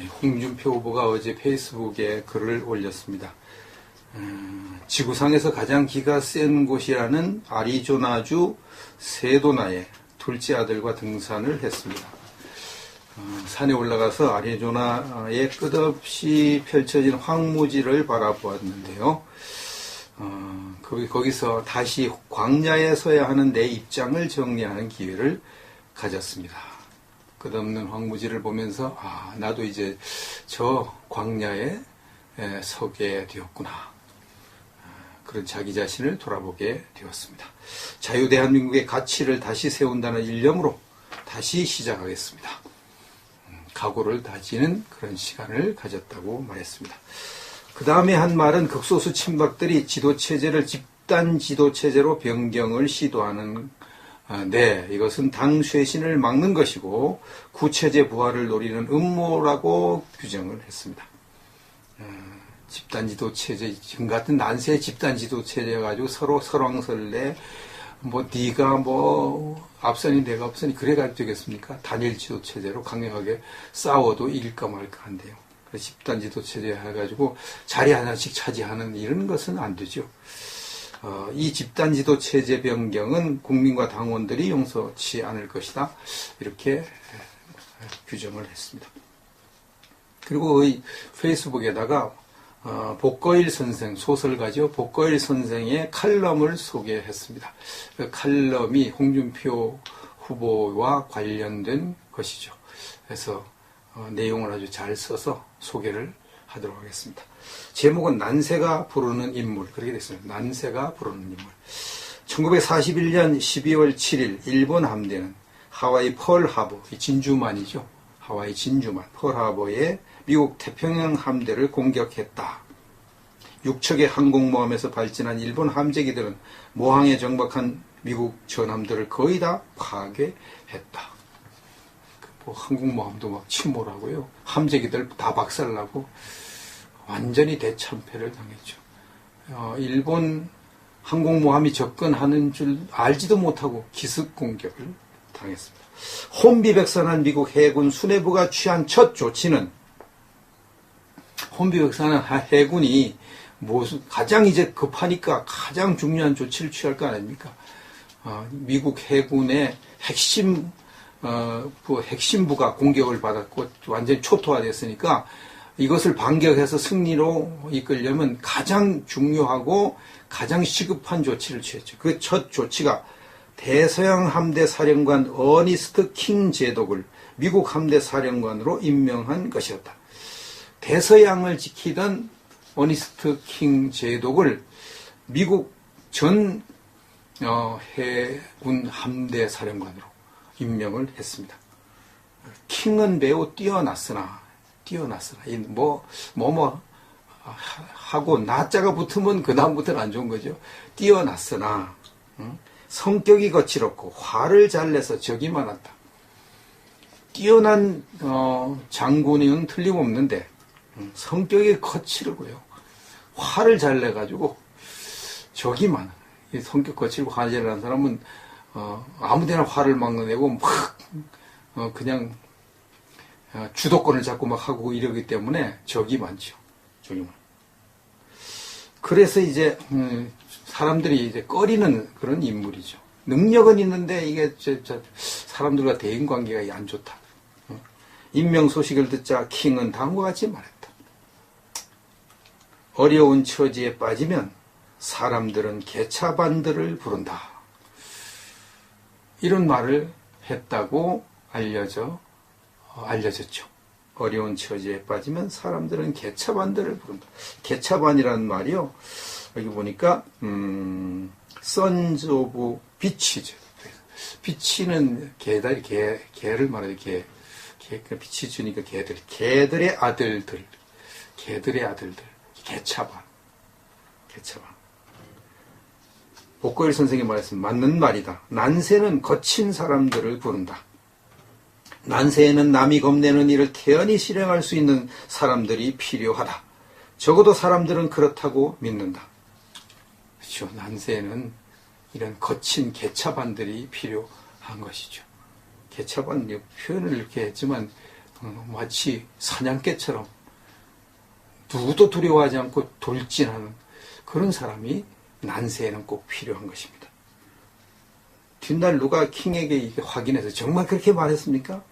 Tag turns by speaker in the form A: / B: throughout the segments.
A: 홍준표 후보가 어제 페이스북에 글을 올렸습니다. 지구상에서 가장 기가 센 곳이라는 아리조나주 세도나의 둘째 아들과 등산을 했습니다. 산에 올라가서 아리조나의 끝없이 펼쳐진 황무지를 바라보았는데요. 거기서 다시 광야에 서야 하는 내 입장을 정리하는 기회를 가졌습니다. 끝없는 황무지를 보면서 나도 이제 저 광야에 서게 되었구나. 그런 자기 자신을 돌아보게 되었습니다. 자유대한민국의 가치를 다시 세운다는 일념으로 다시 시작하겠습니다. 각오를 다지는 그런 시간을 가졌다고 말했습니다. 그 다음에 한 말은 극소수 친박들이 지도체제를 집단 지도체제로 변경을 시도하는 이것은 당 쇄신을 막는 것이고 구체제 부활을 노리는 음모라고 규정을 했습니다. 집단지도체제, 지금 같은 난세 집단지도체제 가지고 서로 설왕설래, 네가 앞선이 내가 앞선이 그래 가지고 되겠습니까? 단일지도체제로 강력하게 싸워도 이길까 말까 한데요. 집단지도체제 해가지고 자리 하나씩 차지하는 이런 것은 안 되죠. 이 집단지도체제 변경은 국민과 당원들이 용서치 않을 것이다. 이렇게 규정을 했습니다. 그리고 이 페이스북에다가 복거일 선생, 소설가죠. 복거일 선생의 칼럼을 소개했습니다. 그 칼럼이 홍준표 후보와 관련된 것이죠. 그래서 내용을 아주 잘 써서 소개를 하도록 하겠습니다. 제목은 난세가 부르는 인물, 그렇게 됐습니다. 난세가 부르는 인물. 1941년 12월 7일 일본 함대는 하와이 펄하버, 진주만이죠. 하와이 진주만, 펄하버에 미국 태평양 함대를 공격했다. 6척의 항공모함에서 발진한 일본 함재기들은 모항에 정박한 미국 전함들을 거의 다 파괴했다. 항공모함도 막 침몰하고요. 함재기들 다 박살나고 완전히 대참패를 당했죠. 일본 항공모함이 접근하는 줄 알지도 못하고 기습 공격을 당했습니다. 혼비백산한 미국 해군 수뇌부가 취한 첫 조치는 혼비백산한 해군이 가장 이제 급하니까 가장 중요한 조치를 취할 거 아닙니까? 미국 해군의 핵심부가 공격을 받았고 완전히 초토화됐으니까 이것을 반격해서 승리로 이끌려면 가장 중요하고 가장 시급한 조치를 취했죠. 그 첫 조치가 대서양 함대 사령관 어니스트 킹 제독을 미국 함대 사령관으로 임명한 것이었다. 대서양을 지키던 어니스트 킹 제독을 미국 전 해군 함대 사령관으로 임명을 했습니다. 킹은 매우 뛰어났으나 하고 나자가 붙으면 그 다음부터는 안 좋은 거죠. 뛰어났으나 성격이 거칠었고 화를 잘 내서 적이 많았다. 뛰어난 장군은 틀림없는데 성격이 거칠고요. 화를 잘 내가지고 적이 많아. 성격 거칠고 화를 잘 내는 사람은 아무데나 화를 막 내고 막 그냥 주도권을 잡고 막 하고 이러기 때문에 적이 많죠. 적이 많아. 그래서 이제 사람들이 이제 꺼리는 그런 인물이죠. 능력은 있는데 이게 사람들과 대인 관계가 안 좋다. 임명 소식을 듣자 킹은 다음과 같이 말했다. 어려운 처지에 빠지면 사람들은 개차반들을 부른다. 이런 말을 했다고 알려졌죠. 어려운 처지에 빠지면 사람들은 개차반들을 부른다. 개차반이라는 말이요. 여기 보니까 Sons of Bitches. 비치는 개를 말해요. 빛이 주니까 개들의 아들들. 개차반. 복거일 선생님이 말했습니다. 맞는 말이다. 난세는 거친 사람들을 부른다. 난세에는 남이 겁내는 일을 태연히 실행할 수 있는 사람들이 필요하다. 적어도 사람들은 그렇다고 믿는다. 그렇죠. 난세에는 이런 거친 개차반들이 필요한 것이죠. 개차반 표현을 이렇게 했지만 마치 사냥개처럼 누구도 두려워하지 않고 돌진하는 그런 사람이 난세에는 꼭 필요한 것입니다. 뒷날 누가 킹에게 이게 확인해서 정말 그렇게 말했습니까?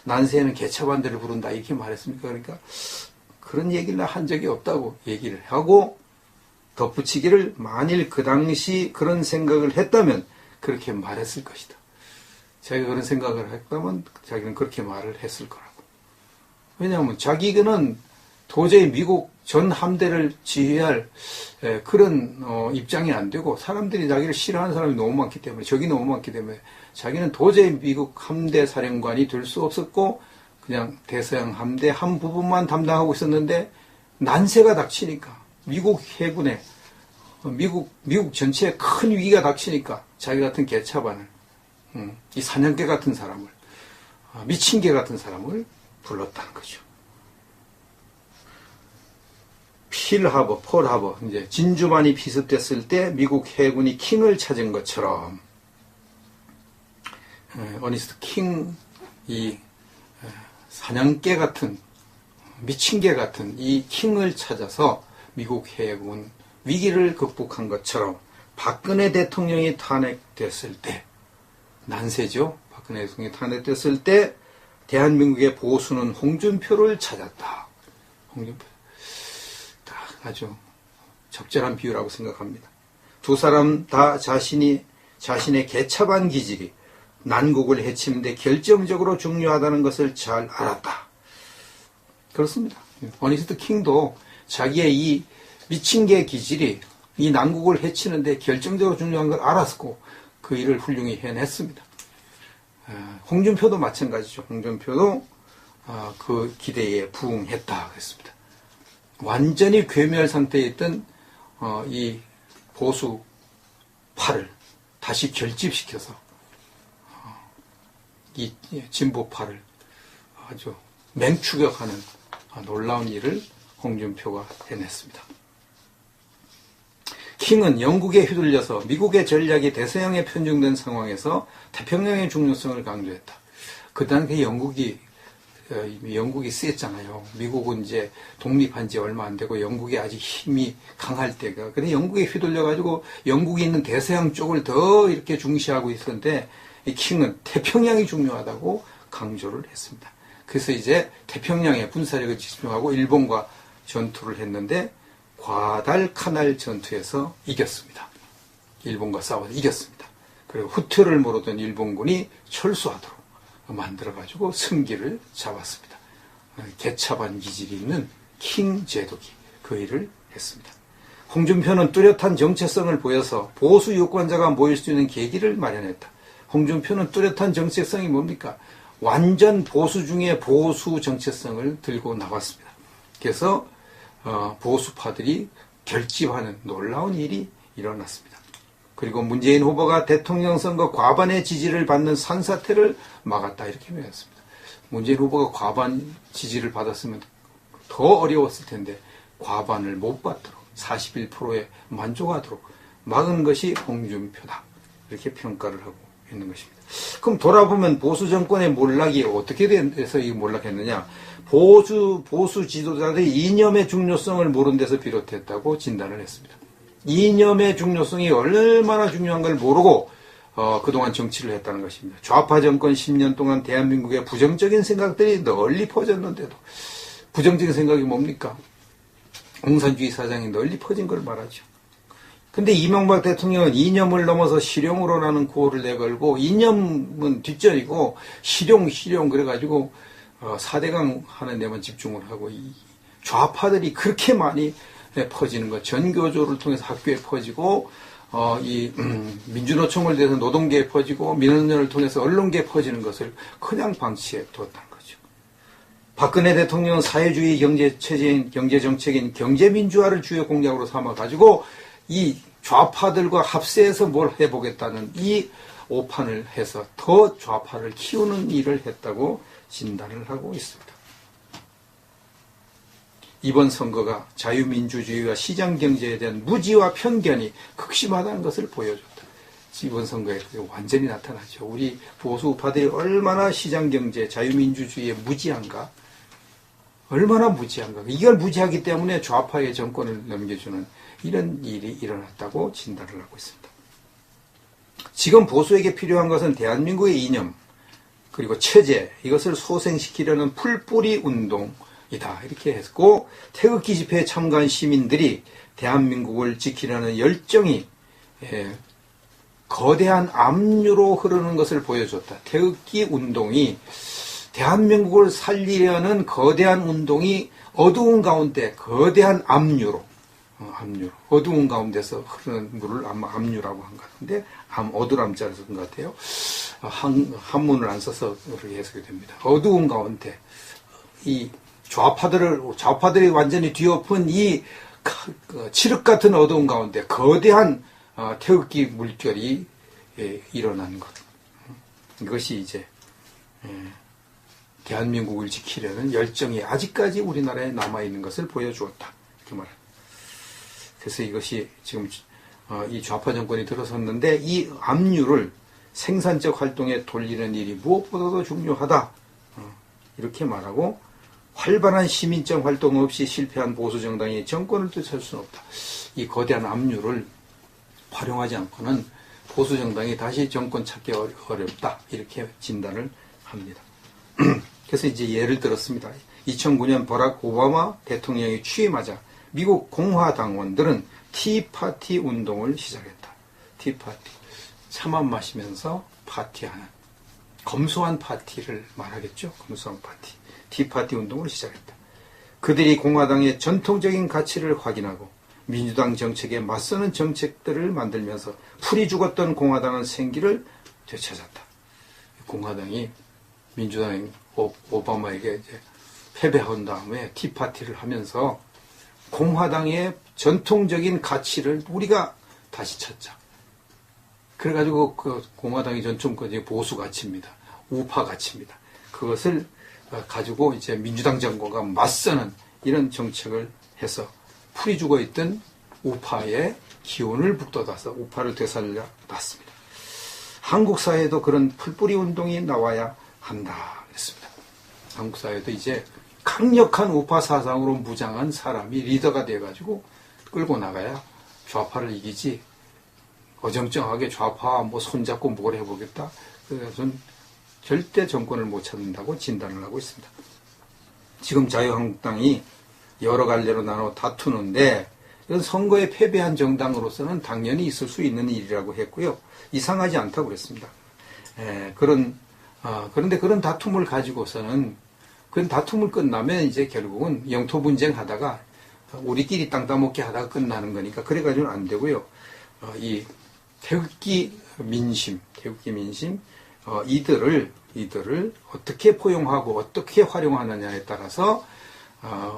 A: 난세에는 개차반들을 부른다 이렇게 말했습니까? 그러니까 그런 얘기를 한 적이 없다고 얘기를 하고 덧붙이기를 만일 그 당시 그런 생각을 했다면 그렇게 말했을 것이다. 자기가 그런 생각을 했다면 자기는 그렇게 말을 했을 거라고. 왜냐하면 자기는 도저히 미국 전 함대를 지휘할 그런 입장이 안 되고 사람들이 자기를 싫어하는 사람이 너무 많기 때문에 적이 너무 많기 때문에 자기는 도저히 미국 함대 사령관이 될 수 없었고 그냥 대서양 함대 한 부분만 담당하고 있었는데 난세가 닥치니까 미국 해군에 미국 전체에 큰 위기가 닥치니까 자기 같은 개차반을 이 사냥개 같은 사람을 미친 개 같은 사람을 불렀다는 거죠. 필하버, 폴하버, 이제 진주만이 비습됐을 때 미국 해군이 킹을 찾은 것처럼 어니스트 킹, 이 사냥개 같은 미친 개 같은 이 킹을 찾아서 미국 해군 위기를 극복한 것처럼 박근혜 대통령이 탄핵됐을 때 난세죠. 박근혜 대통령이 탄핵됐을 때 대한민국의 보수는 홍준표를 찾았다. 홍준표. 아주 적절한 비유라고 생각합니다. 두 사람 다 자신의 개차반 기질이 난국을 해치는 데 결정적으로 중요하다는 것을 잘 알았다. 그렇습니다. 어니스트 킹도 자기의 이 미친 개 기질이 이 난국을 해치는 데 결정적으로 중요한 걸 알았고 그 일을 훌륭히 해냈습니다. 홍준표도 마찬가지죠. 홍준표도 그 기대에 부응했다 그랬습니다. 완전히 괴멸 상태에 있던 이 보수파를 다시 결집시켜서 이 진보파를 아주 맹추격하는 놀라운 일을 홍준표가 해냈습니다. 킹은 영국에 휘둘려서 미국의 전략이 대서양에 편중된 상황에서 태평양의 중요성을 강조했다. 그 당시에 영국이 셌잖아요. 미국은 이제 독립한 지 얼마 안 되고 영국이 아직 힘이 강할 때가. 근데 영국에 휘둘려가지고 영국이 있는 대서양 쪽을 더 이렇게 중시하고 있었는데 이 킹은 태평양이 중요하다고 강조를 했습니다. 그래서 이제 태평양에 군사력을 집중하고 일본과 전투를 했는데 과달카날 전투에서 이겼습니다. 일본과 싸워서 이겼습니다. 그리고 후퇴를 모르던 일본군이 철수하도록 만들어가지고 승기를 잡았습니다. 개차반 기질이 있는 킹 제독이 그 일을 했습니다. 홍준표는 뚜렷한 정체성을 보여서 보수 유권자가 모일 수 있는 계기를 마련했다. 홍준표는 뚜렷한 정체성이 뭡니까? 완전 보수 중에 보수 정체성을 들고 나왔습니다. 그래서 보수파들이 결집하는 놀라운 일이 일어났습니다. 그리고 문재인 후보가 대통령 선거 과반의 지지를 받는 산사태를 막았다 이렇게 표현했습니다. 문재인 후보가 과반 지지를 받았으면 더 어려웠을 텐데 과반을 못 받도록 41%에 만족하도록 막은 것이 홍준표다 이렇게 평가를 하고 있는 것입니다. 그럼 돌아보면 보수 정권의 몰락이 어떻게 돼서 이 몰락했느냐? 보수 지도자들이 이념의 중요성을 모른 데서 비롯했다고 진단을 했습니다. 이념의 중요성이 얼마나 중요한 걸 모르고 그동안 정치를 했다는 것입니다. 좌파 정권 10년 동안 대한민국의 부정적인 생각들이 널리 퍼졌는데도 부정적인 생각이 뭡니까? 공산주의 사상이 널리 퍼진 걸 말하죠. 근데 이명박 대통령은 이념을 넘어서 실용으로라는 구호를 내걸고 이념은 뒷전이고 실용 그래가지고 4대강 하는 데만 집중을 하고 이 좌파들이 그렇게 많이 퍼지는 것, 전교조를 통해서 학교에 퍼지고 이 민주노총을 통해서 노동계에 퍼지고 민원연을 통해서 언론계에 퍼지는 것을 그냥 방치해 두었다는 거죠. 박근혜 대통령은 사회주의 경제정책인 경제민주화를 주요 공약으로 삼아가지고 이 좌파들과 합세해서 뭘 해보겠다는 이 오판을 해서 더 좌파를 키우는 일을 했다고 진단을 하고 있습니다. 이번 선거가 자유민주주의와 시장경제에 대한 무지와 편견이 극심하다는 것을 보여줬다. 이번 선거에 완전히 나타나죠. 우리 보수 우파들이 얼마나 시장경제, 자유민주주의에 무지한가? 얼마나 무지한가? 이걸 무지하기 때문에 좌파의 정권을 넘겨주는 이런 일이 일어났다고 진단을 하고 있습니다. 지금 보수에게 필요한 것은 대한민국의 이념, 그리고 체제, 이것을 소생시키려는 풀뿌리 운동이다. 이렇게 했고, 태극기 집회에 참가한 시민들이 대한민국을 지키려는 열정이 거대한 압류로 흐르는 것을 보여줬다. 태극기 운동이 대한민국을 살리려는 거대한 운동이 어두운 가운데 거대한 압류로, 어두운 가운데서 흐르는 물을 아마 압류라고 한 것 같은데, 어두람자를 쓴 것 같아요. 한문을 안 써서 그렇게 해석이 됩니다. 어두운 가운데, 이 좌파들이 완전히 뒤엎은 이 칠흑 같은 어두운 가운데 거대한 태극기 물결이 일어난 것. 이것이 이제 대한민국을 지키려는 열정이 아직까지 우리나라에 남아있는 것을 보여주었다. 이렇게 말합니다. 그래서 이것이 지금 이 좌파 정권이 들어섰는데 이 압류를 생산적 활동에 돌리는 일이 무엇보다도 중요하다. 이렇게 말하고 활발한 시민적 활동 없이 실패한 보수정당이 정권을 되찾을 수는 없다. 이 거대한 압류를 활용하지 않고는 보수정당이 다시 정권 찾기 어렵다. 이렇게 진단을 합니다. 그래서 이제 예를 들었습니다. 2009년 버락 오바마 대통령이 취임하자 미국 공화당원들은 티파티 운동을 시작했다. 티파티. 차만 마시면서 파티하는 검소한 파티를 말하겠죠. 검소한 파티. 티파티 운동을 시작했다. 그들이 공화당의 전통적인 가치를 확인하고 민주당 정책에 맞서는 정책들을 만들면서 풀이 죽었던 공화당은 생기를 되찾았다. 공화당이 민주당 오바마에게 이제 패배한 다음에 티파티를 하면서 공화당의 전통적인 가치를 우리가 다시 찾자. 그래가지고 그 공화당의 전통적인 보수 가치입니다. 우파 가치입니다. 그것을 가지고 이제 민주당 정권과 맞서는 이런 정책을 해서 풀이 죽어 있던 우파의 기운을 북돋아서 우파를 되살려 놨습니다. 한국 사회에도 그런 풀뿌리 운동이 나와야 한다. 그랬습니다. 한국 사회도 이제 강력한 우파 사상으로 무장한 사람이 리더가 돼가지고 끌고 나가야 좌파를 이기지 어정쩡하게 좌파와 뭐 손잡고 뭘 해보겠다. 그래서 절대 정권을 못 찾는다고 진단을 하고 있습니다. 지금 자유한국당이 여러 갈래로 나눠 다투는데 이건 선거에 패배한 정당으로서는 당연히 있을 수 있는 일이라고 했고요. 이상하지 않다고 그랬습니다. 그런데 그런 다툼을 가지고서는 그런 다툼을 끝나면 이제 결국은 영토 분쟁하다가 우리끼리 땅 따먹게 하다가 끝나는 거니까 그래가지고는 안 되고요. 이 태극기 민심 이들을 어떻게 포용하고 어떻게 활용하느냐에 따라서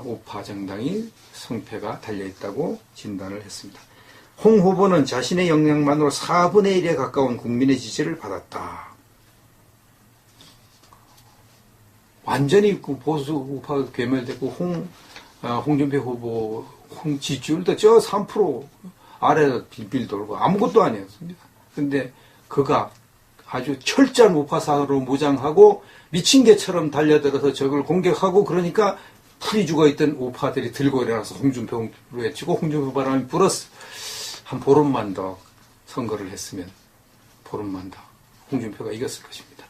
A: 우파 정당이 성패가 달려있다고 진단을 했습니다. 홍 후보는 자신의 역량만으로 4분의 1에 가까운 국민의 지지를 받았다. 완전히 보수 우파가 괴멸되고 홍준표 후보 지지율도 저 3% 아래 빌빌 돌고 아무것도 아니었습니다. 근데 그가 아주 철저한 우파사로 무장하고 미친 개처럼 달려들어서 적을 공격하고 그러니까 풀이 죽어있던 우파들이 들고 일어나서 홍준표로 외치고 홍준표 바람이 불었어. 한 보름만 더 선거를 했으면 보름만 더 홍준표가 이겼을 것입니다.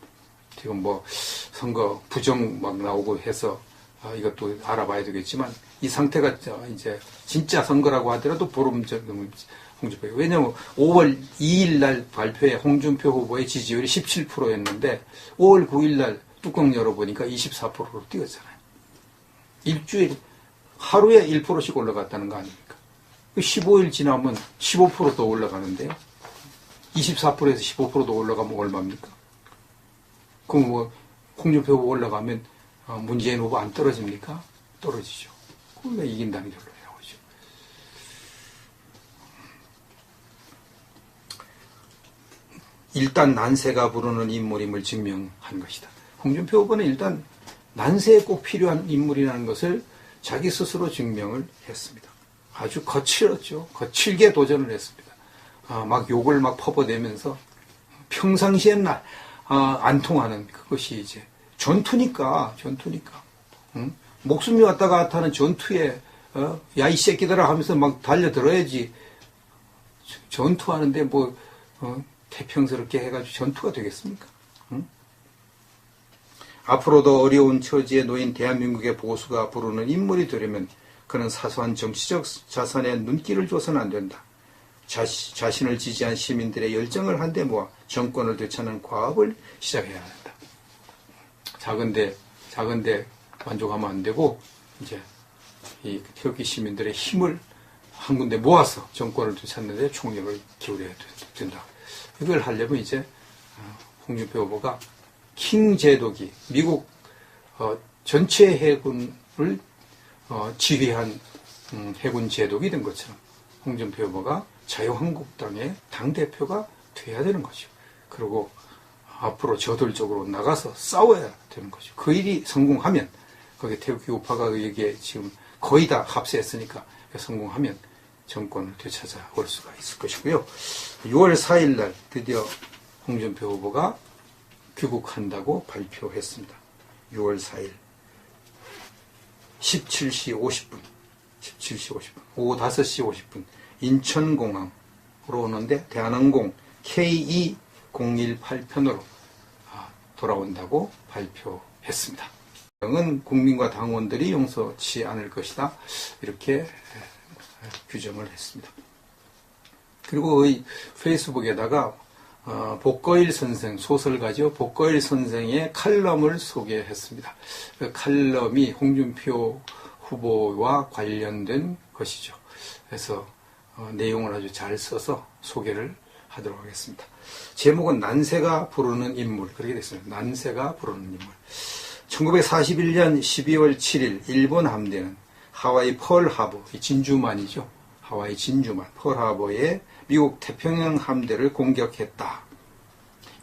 A: 지금 뭐 선거 부정 막 나오고 해서 이것도 알아봐야 되겠지만 이 상태가 이제 진짜 선거라고 하더라도 보름 전 홍준표. 왜냐하면 5월 2일 날 발표에 홍준표 후보의 지지율이 17%였는데 5월 9일 날 뚜껑 열어보니까 24%로 뛰었잖아요. 일주일 하루에 1%씩 올라갔다는 거 아닙니까? 15일 지나면 15% 더 올라가는데요. 24%에서 15% 더 올라가면 얼마입니까? 그럼 뭐 홍준표 후보 올라가면 문재인 후보 안 떨어집니까? 떨어지죠. 그럼 이긴다는 결론이 나오죠. 일단 난세가 부르는 인물임을 증명한 것이다. 홍준표 후보는 일단 난세에 꼭 필요한 인물이라는 것을 자기 스스로 증명을 했습니다. 아주 거칠었죠. 거칠게 도전을 했습니다. 막 욕을 막 퍼부대면서 평상시엔 안 통하는 그것이 이제 전투니까. 응? 목숨이 왔다 갔다 하는 전투에 야 이 새끼들아 하면서 막 달려들어야지. 전투하는데 뭐 태평스럽게 해가지고 전투가 되겠습니까? 응? 앞으로도 어려운 처지에 놓인 대한민국의 보수가 부르는 인물이 되려면 그는 사소한 정치적 자산에 눈길을 줘서는 안 된다. 자신을 지지한 시민들의 열정을 한데 모아 정권을 되찾는 과업을 시작해야 한다. 작은데 만족하면 안 되고 이제 이 태극기 시민들의 힘을 한 군데 모아서 정권을 되찾는 데 총력을 기울여야 된다. 이걸 하려면 이제 홍준표 후보가 킹 제독이 미국 전체 해군을 지휘한 해군 제독이 된 것처럼 홍준표 후보가 자유한국당의 당대표가 돼야 되는 거죠. 그리고 앞으로 저돌적으로 나가서 싸워야 되는 거죠. 그 일이 성공하면, 거기에 태극기 우파가 여기에 지금 거의 다 합세했으니까 성공하면 정권을 되찾아 올 수가 있을 것이고요. 6월 4일 날 드디어 홍준표 후보가 귀국한다고 발표했습니다. 6월 4일 17시 50분 오후 5시 50분 인천공항으로 오는데 대한항공 KE018편으로 돌아온다고 발표했습니다. 은 국민과 당원들이 용서치 않을 것이다. 이렇게 규정을 했습니다. 그리고 이 페이스북에다가 복거일 선생, 소설가죠. 복거일 선생의 칼럼을 소개했습니다. 그 칼럼이 홍준표 후보와 관련된 것이죠. 그래서 내용을 아주 잘 써서 소개를 하도록 하겠습니다. 제목은 난세가 부르는 인물, 그렇게 됐습니다. 난세가 부르는 인물. 1941년 12월 7일 일본 함대는 하와이 펄하버, 진주만이죠. 하와이 진주만, 펄하버에 미국 태평양 함대를 공격했다.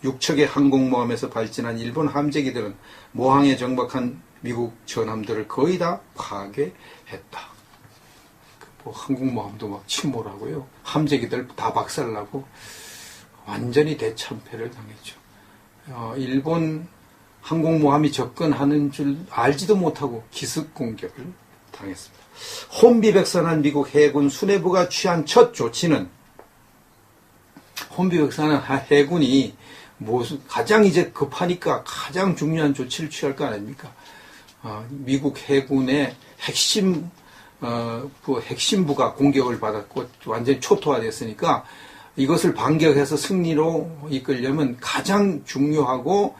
A: 6척의 항공모함에서 발진한 일본 함재기들은 모항에 정박한 미국 전함들을 거의 다 파괴했다. 뭐 항공모함도 막 침몰하고요. 함재기들 다 박살나고 완전히 대참패를 당했죠. 일본 항공모함이 접근하는 줄 알지도 못하고 기습 공격을 당했습니다. 혼비백산한 미국 해군 수뇌부가 취한 첫 조치는, 혼비백산한 해군이 가장 이제 급하니까 가장 중요한 조치를 취할 거 아닙니까? 미국 해군의 핵심부가 공격을 받았고 완전히 초토화됐으니까 이것을 반격해서 승리로 이끌려면 가장 중요하고,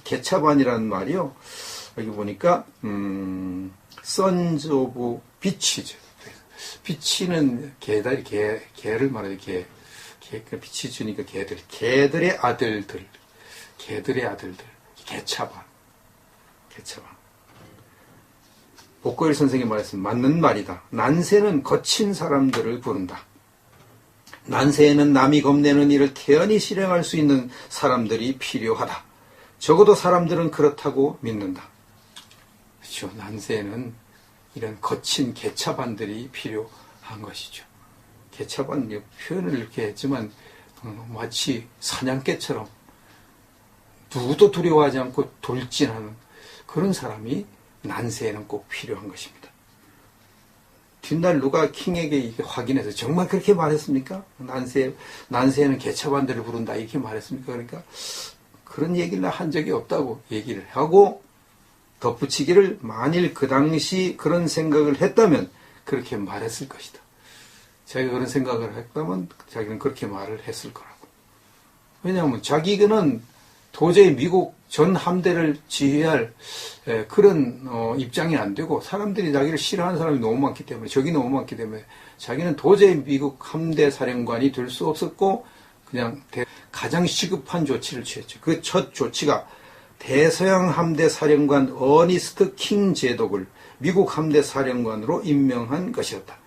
A: 개차반이라는 말이요. 여기 보니까 Sons of Beaches. 비치는 개를 말해요. 빛이 주니까 개들의 아들들. 개차반. 복거일 선생이 말했습니다. 맞는 말이다. 난세는 거친 사람들을 부른다. 난세에는 남이 겁내는 일을 태연히 실행할 수 있는 사람들이 필요하다. 적어도 사람들은 그렇다고 믿는다. 그렇죠. 난세에는 이런 거친 개차반들이 필요한 것이죠. 개차반 표현을 이렇게 했지만 마치 사냥개처럼 누구도 두려워하지 않고 돌진하는 그런 사람이 난세에는 꼭 필요한 것입니다. 뒷날 누가 킹에게 이게 확인해서 정말 그렇게 말했습니까? 난세에는 개차반들을 부른다 이렇게 말했습니까? 그러니까 그런 얘기를 한 적이 없다고 얘기를 하고 덧붙이기를, 만일 그 당시 그런 생각을 했다면 그렇게 말했을 것이다. 자기가 그런 생각을 했다면 자기는 그렇게 말을 했을 거라고. 왜냐하면 자기는 도저히 미국 전 함대를 지휘할 그런 입장이 안 되고, 사람들이 자기를 싫어하는 사람이 너무 많기 때문에, 적이 너무 많기 때문에 자기는 도저히 미국 함대 사령관이 될 수 없었고 그냥 가장 시급한 조치를 취했죠. 그 첫 조치가 대서양 함대 사령관 어니스트 킹 제독을 미국 함대 사령관으로 임명한 것이었다.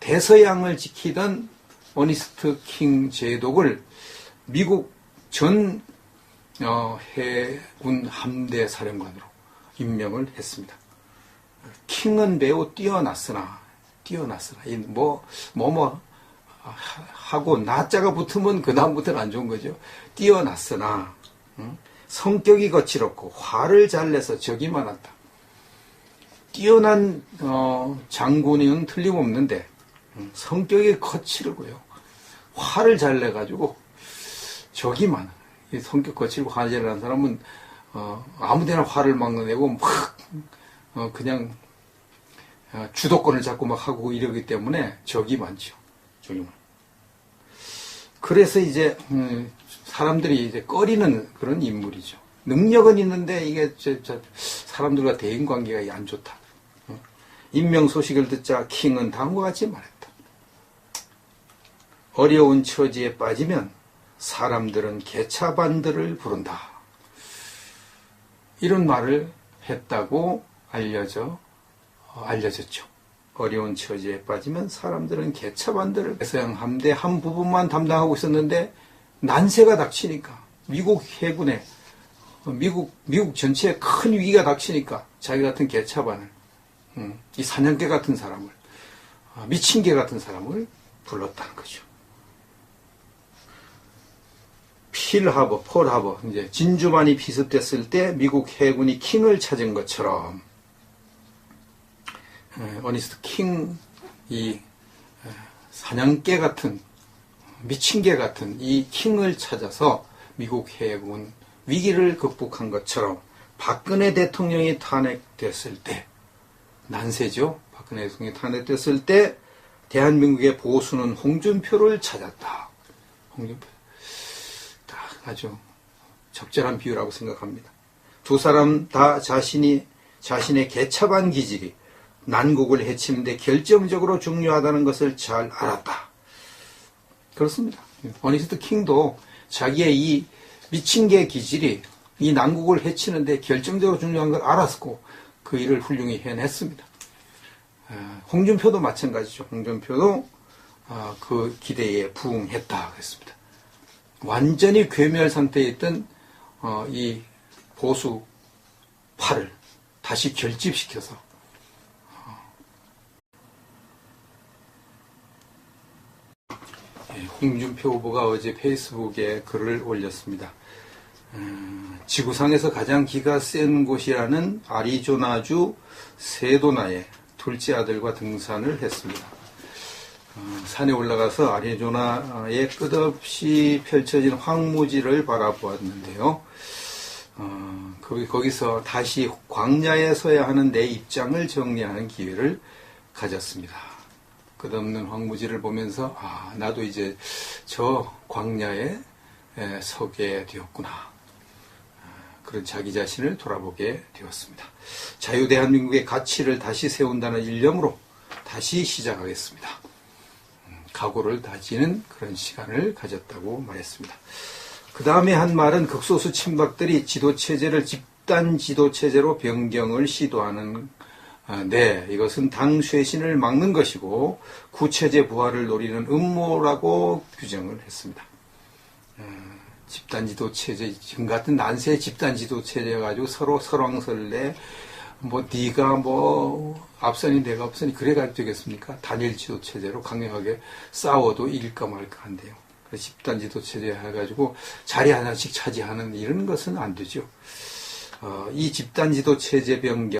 A: 대서양을 지키던 어니스트 킹 제독을 미국 전 해군 함대 사령관으로 임명을 했습니다. 킹은 매우 뛰어났으나 하고 나자가 붙으면 그 다음부터는 안 좋은 거죠. 뛰어났으나 성격이 거칠었고 화를 잘 내서 적이 많았다. 뛰어난 장군은 틀림없는데 성격이 거칠고요. 화를 잘 내가지고 적이 많아. 이 성격 거칠고 화를 잘 내는 사람은 아무데나 화를 막 내고 막 그냥 주도권을 잡고 막 하고 이러기 때문에 적이 많죠. 적이 많아. 그래서 이제 사람들이 이제 꺼리는 그런 인물이죠. 능력은 있는데 이게 사람들과 대인 관계가 안 좋다. 임명 소식을 듣자 킹은 다음과 같이 말했다. 어려운 처지에 빠지면 사람들은 개차반들을 부른다. 이런 말을 했다고 알려졌죠. 어려운 처지에 빠지면 사람들은 개차반들을 서양 함대 한 부분만 담당하고 있었는데 난세가 닥치니까 미국 해군에 미국 전체에 큰 위기가 닥치니까 자기 같은 개차반을 이 사냥개 같은 사람을 미친 개 같은 사람을 불렀다는 거죠. 폴 하버 이제 진주만이 비습됐을 때 미국 해군이 킹을 찾은 것처럼 어니스트 킹 이 사냥개 같은 미친 개 같은 이 킹을 찾아서 미국 해군 위기를 극복한 것처럼 박근혜 대통령이 탄핵됐을 때 난세죠. 박근혜 대통령이 탄핵됐을 때 대한민국의 보수는 홍준표를 찾았다. 홍준표. 아주 적절한 비유라고 생각합니다. 두 사람 다 자신의 개차반 기질이 난국을 해치는데 결정적으로 중요하다는 것을 잘 알았다. 그렇습니다. 어니스트 킹도 자기의 이 미친 개 기질이 이 난국을 해치는데 결정적으로 중요한 걸 알았고 그 일을 훌륭히 해냈습니다. 홍준표도 마찬가지죠. 홍준표도 그 기대에 부응했다 그랬습니다. 완전히 괴멸 상태에 있던 이 보수파를 다시 결집시켜서 홍준표 후보가 어제 페이스북에 글을 올렸습니다. 지구상에서 가장 기가 센 곳이라는 아리조나주 세도나의 둘째 아들과 등산을 했습니다. 산에 올라가서 아리조나의 끝없이 펼쳐진 황무지를 바라보았는데요. 거기서 다시 광야에 서야 하는 내 입장을 정리하는 기회를 가졌습니다. 끝없는 황무지를 보면서 나도 이제 저 광야에 서게 되었구나. 그런 자기 자신을 돌아보게 되었습니다. 자유대한민국의 가치를 다시 세운다는 일념으로 다시 시작하겠습니다. 각오를 다지는 그런 시간을 가졌다고 말했습니다. 그 다음에 한 말은 극소수 친박들이 지도체제를 집단 지도체제로 변경을 시도하는 이것은 당 쇄신을 막는 것이고 구체제 부활을 노리는 음모라고 규정을 했습니다. 집단 지도체제, 지금 같은 난세 집단 지도체제 가지고 서로 설왕설래 네가 앞선이 내가 앞선이 그래가지고 되겠습니까? 단일 지도체제로 강력하게 싸워도 이길까 말까 한데요. 집단 지도체제 해가지고 자리 하나씩 차지하는 이런 것은 안 되죠. 이 집단 지도체제 변경